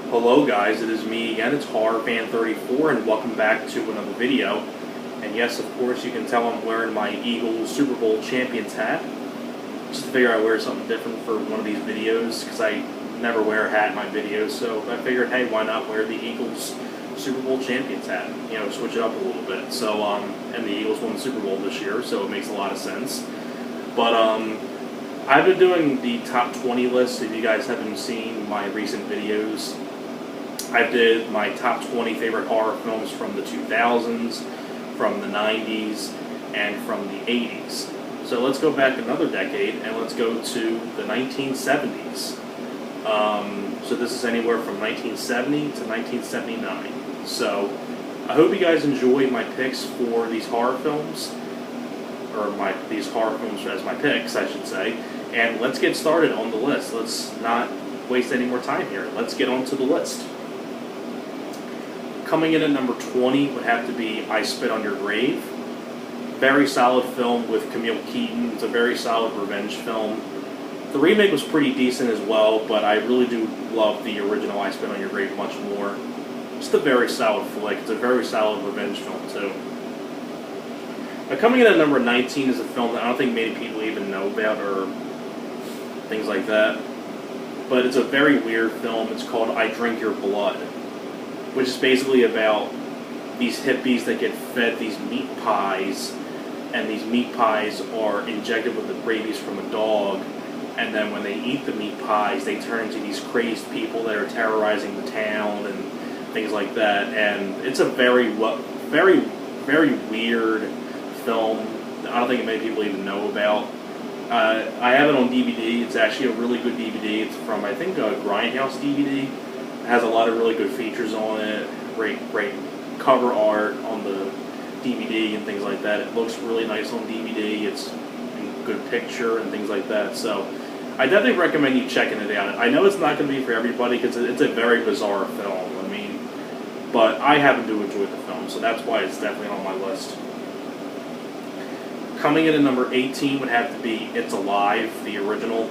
Hello guys, it is me again, it's HorrorFan34, and welcome back to another video. And yes, of course, you can tell I'm wearing my Eagles Super Bowl champions hat. Just to figure I'd wear something different for one of these videos, because I never wear a hat in my videos, so I figured, hey, why not wear the Eagles Super Bowl champions hat? You know, switch it up a little bit. So, and the Eagles won the Super Bowl this year, so it makes a lot of sense. But, I've been doing the top 20 list. If you guys haven't seen my recent videos, I did my top 20 favorite horror films from the 2000s, from the 90s, and from the 80s. So let's go back another decade, and let's go to the 1970s. So this is anywhere from 1970 to 1979. So I hope you guys enjoy my picks for these horror films, or these horror films as my picks, I should say. And let's get started on the list. Let's not waste any more time here. Let's get on to the list. Coming in at number 20 would have to be I Spit on Your Grave. Very solid film with Camille Keaton. It's a very solid revenge film. The remake was pretty decent as well, but I really do love the original I Spit on Your Grave much more. Just a very solid flick. It's a very solid revenge film, too. Now, coming in at number 19 is a film that I don't think many people even know about or things like that. But it's a very weird film. It's called I Drink Your Blood, which is basically about these hippies that get fed these meat pies, and these meat pies are injected with the rabies from a dog, and then when they eat the meat pies, they turn into these crazed people that are terrorizing the town and things like that. And it's a very weird film that I don't think many people even know about. I have it on DVD. It's actually a really good DVD. It's from, I think, Grindhouse DVD. It has a lot of really good features on it. Great cover art on the DVD and things like that. It looks really nice on DVD. It's in good picture and things like that. So I definitely recommend you checking it out. I know it's not going to be for everybody because it's a very bizarre film. I mean, but I happen to enjoy the film, so that's why it's definitely on my list. Coming in at number 18 would have to be It's Alive, the original.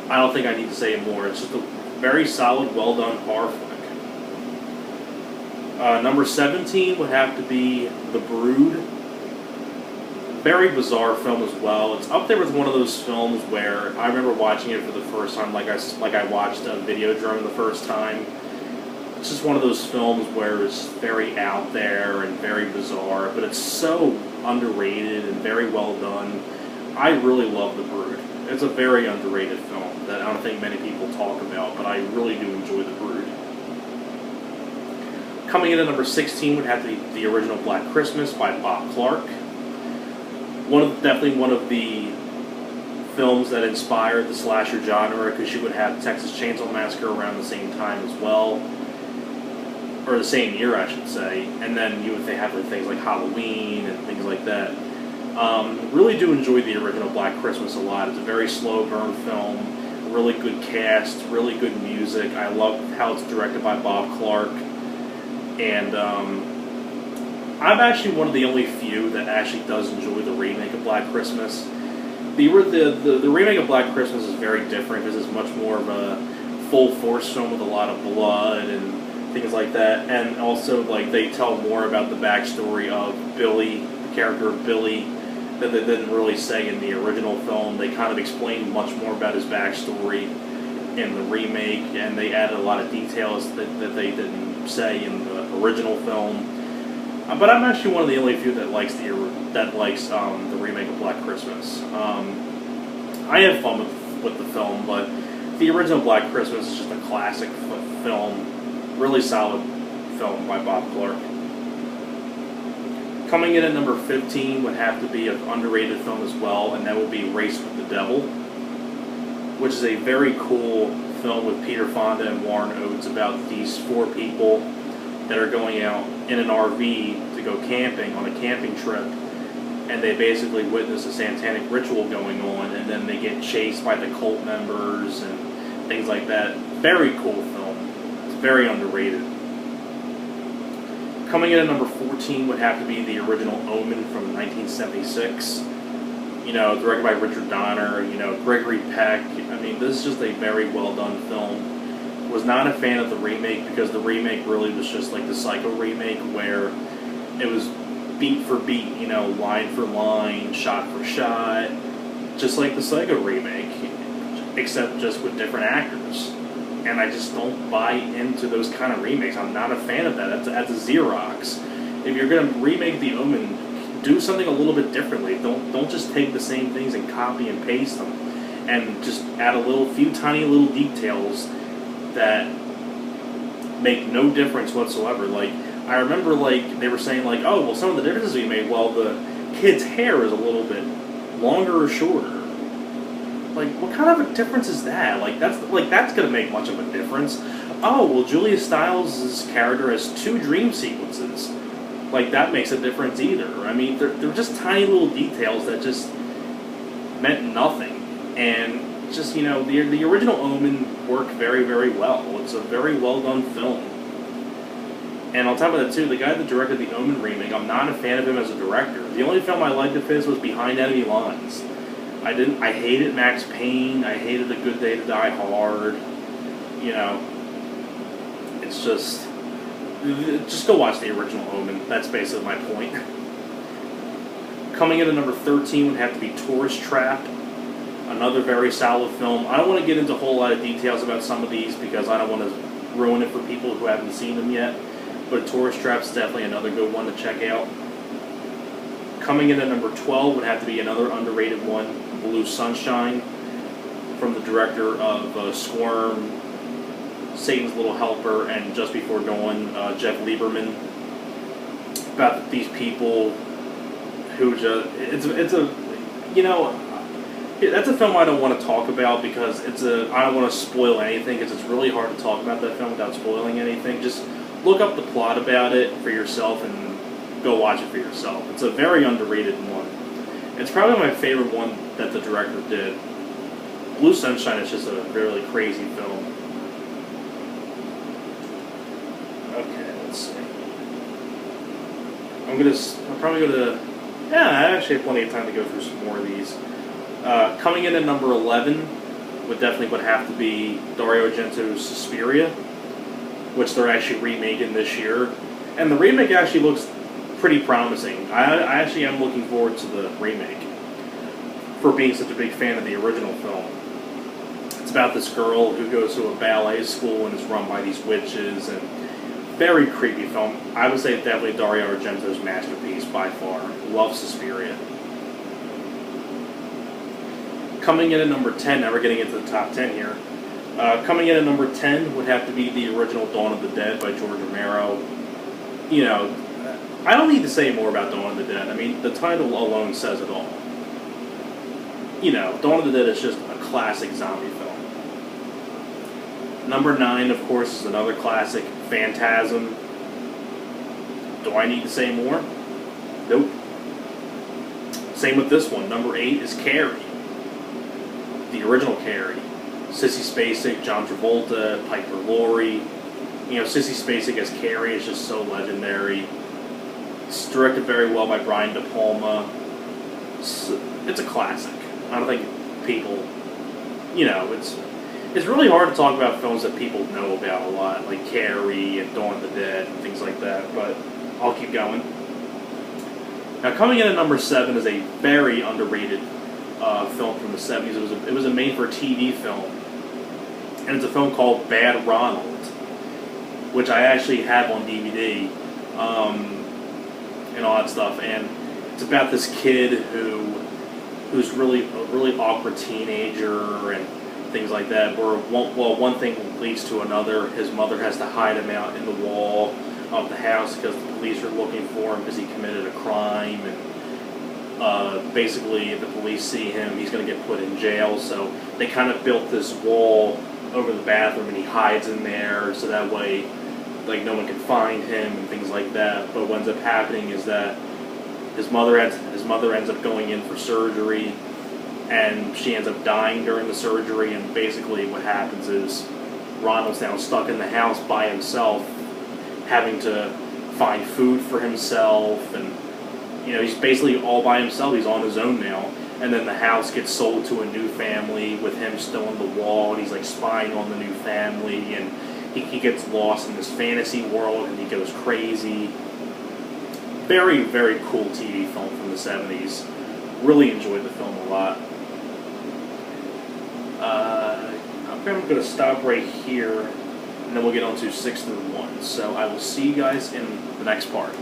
I don't think I need to say more. It's just a very solid, well-done horror flick. Number 17 would have to be The Brood. Very bizarre film as well. It's up there with one of those films where I remember watching it for the first time, like I watched Videodrome the first time. It's just one of those films where it's very out there and very bizarre, but it's so underrated and very well done. I really love The Brood. It's a very underrated film that I don't think many people talk about, but I really do enjoy The Brood. Coming in at number 16 would have to be the original Black Christmas by Bob Clark. Definitely one of the films that inspired the slasher genre, because you would have Texas Chainsaw Massacre around the same time as well. Or the same year, I should say, and then you would have things like Halloween and things like that. Really do enjoy the original Black Christmas a lot. It's a very slow burn film, really good cast, really good music. I love how it's directed by Bob Clark, and I'm actually one of the only few that actually does enjoy the remake of Black Christmas. The remake of Black Christmas is very different because it's much more of a full force film with a lot of blood and things like that, and also like they tell more about the backstory of Billy, the character of Billy, that they didn't really say in the original film. They kind of explained much more about his backstory in the remake, and they added a lot of details that they didn't say in the original film. But I'm actually one of the only few that likes the remake of Black Christmas. I have fun with the film, but the original Black Christmas is just a classic film. Really solid film by Bob Clark. Coming in at number 15 would have to be an underrated film as well, and that would be Race with the Devil, which is a very cool film with Peter Fonda and Warren Oates about these four people that are going out in an RV to go camping on a camping trip, and they basically witness a satanic ritual going on, and then they get chased by the cult members and things like that. Very cool film. Very underrated. Coming in at number 14 would have to be the original Omen from 1976. You know, directed by Richard Donner, you know, Gregory Peck. I mean, this is just a very well done film. Was not a fan of the remake because the remake really was just like the Psycho remake where it was beat for beat, you know, line for line, shot for shot, just like the Psycho remake, except just with different actors. And I just don't buy into those kind of remakes. I'm not a fan of that. That's a Xerox. If you're going to remake The Omen, do something a little bit differently. Don't just take the same things and copy and paste them, and just add a few tiny little details that make no difference whatsoever. Like, I remember, like, they were saying, like, oh, well, some of the differences we made, well, the kid's hair is a little bit longer or shorter. Like, what kind of a difference is that? That's gonna make much of a difference. Oh, well, Julia Stiles' character has 2 dream sequences. Like, that makes a difference either. I mean, they're just tiny little details that just meant nothing. And just, you know, the original Omen worked very, very well. It's a very well done film. And on top of that too, the guy that directed the Omen remake, I'm not a fan of him as a director. The only film I liked of his was Behind Enemy Lines. I hated Max Payne, I hated A Good Day to Die Hard. You know, it's just go watch the original Omen. That's basically my point. Coming in at number 13 would have to be Tourist Trap. Another very solid film. I don't want to get into a whole lot of details about some of these because I don't want to ruin it for people who haven't seen them yet. But Tourist Trap's definitely another good one to check out. Coming in at number 12 would have to be another underrated one, Blue Sunshine, from the director of Squirm, Satan's Little Helper, and Just Before Dawn, Jeff Lieberman. About these people who just... It's a... You know... That's a film I don't want to talk about because I don't want to spoil anything because it's really hard to talk about that film without spoiling anything. Just look up the plot about it for yourself and go watch it for yourself. It's a very underrated one. It's probably my favorite one that the director did. Blue Sunshine is just a really crazy film. Okay, let's see. I'll probably go to... Yeah, I actually have plenty of time to go through some more of these. Coming in at number 11 would have to be Dario Argento's Suspiria, which they're actually remaking this year. And the remake actually looks pretty promising. I actually am looking forward to the remake for being such a big fan of the original film. It's about this girl who goes to a ballet school and is run by these witches, and very creepy film. I would say definitely Dario Argento's masterpiece by far. Love Suspiria. Coming in at number 10, now we're getting into the top 10 here. Coming in at number 10 would have to be the original Dawn of the Dead by George Romero. You know, I don't need to say more about Dawn of the Dead. I mean, the title alone says it all. You know, Dawn of the Dead is just a classic zombie film. Number 9, of course, is another classic, Phantasm. Do I need to say more? Nope. Same with this one. Number 8 is Carrie. The original Carrie. Sissy Spacek, John Travolta, Piper Laurie. You know, Sissy Spacek as Carrie is just so legendary. It's directed very well by Brian De Palma. It's a classic. I don't think people, you know, it's really hard to talk about films that people know about a lot, like Carrie and Dawn of the Dead and things like that, but I'll keep going. Now, coming in at number 7 is a very underrated film from the 70s. It was a made-for-TV film, and it's a film called Bad Ronald, which I actually have on DVD, and all that stuff. And it's about this kid who's really a really awkward teenager and things like that. Where one thing leads to another. His mother has to hide him out in the wall of the house because the police are looking for him because he committed a crime, and basically, if the police see him, he's going to get put in jail. So they kind of built this wall over the bathroom, and he hides in there, so that way, like, no one can find him and things like that. But what ends up happening is that his mother ends up going in for surgery, and she ends up dying during the surgery. And basically, what happens is Ronald's now stuck in the house by himself, having to find food for himself, and you know, he's basically all by himself. He's on his own now. and then the house gets sold to a new family with him still in the wall, and he's like spying on the new family, and he gets lost in this fantasy world, and he goes crazy. Very, very cool TV film from the 70s. Really enjoyed the film a lot. I'm going to stop right here, and then we'll get on to 6 through 1. So I will see you guys in the next part.